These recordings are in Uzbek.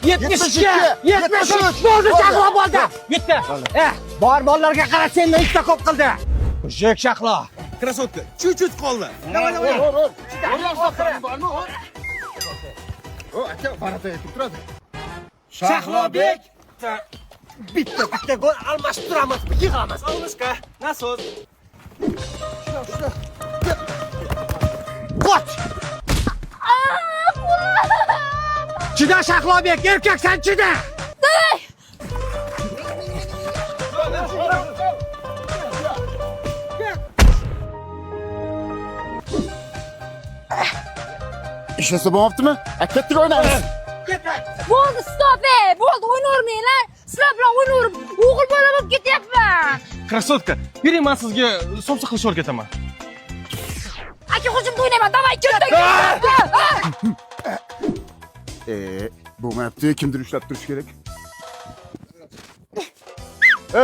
72, 73 bo'ldi, Shahlo bo'ldi. Bitta. Bor bolalarga qara, sendan ikkita ko'p qildi. Jek Shahlo. Krasotka, chut-chut qoldi. Davay. aka barata aytib turadi. Shahlobek bitta gol almashib turamiz, yig'amiz. Solnышко, на so'z. Qoch! Chida Shahlobek, erkaksan chida. İşlese bo'lmabdimi? Ketdik o'ynaymiz. Bo'ldi, stop, bo'ldi, o'ynavermanglar. Sizlar bilan o'ynayverib, o'g'il bola bo'lib ketyapman. Krasotka, bering men sizga somsa qilishni o'rgataman. Aka, hujumda o'ynayman. Davay, ketdik. Bo'lmayapti, kimdir ushlab turish kerak.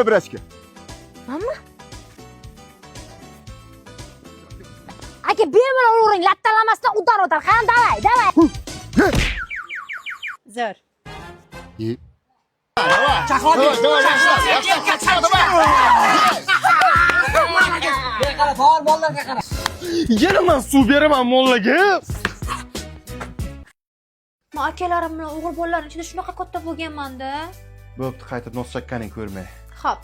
Brachka. Nima? Aka, bemalol uring, lattalamasdan o'tar. Qani, davay. Zo'r. Shahlobek, qara, bor bolalarga qara. Yana men suv beraman mollaga. Men akalarim bilan o'g'il bolalar ichida shunaqa katta bo'lganman-da. Bo'pti, qayta nos chakkaning ko'rmay. Xo'p.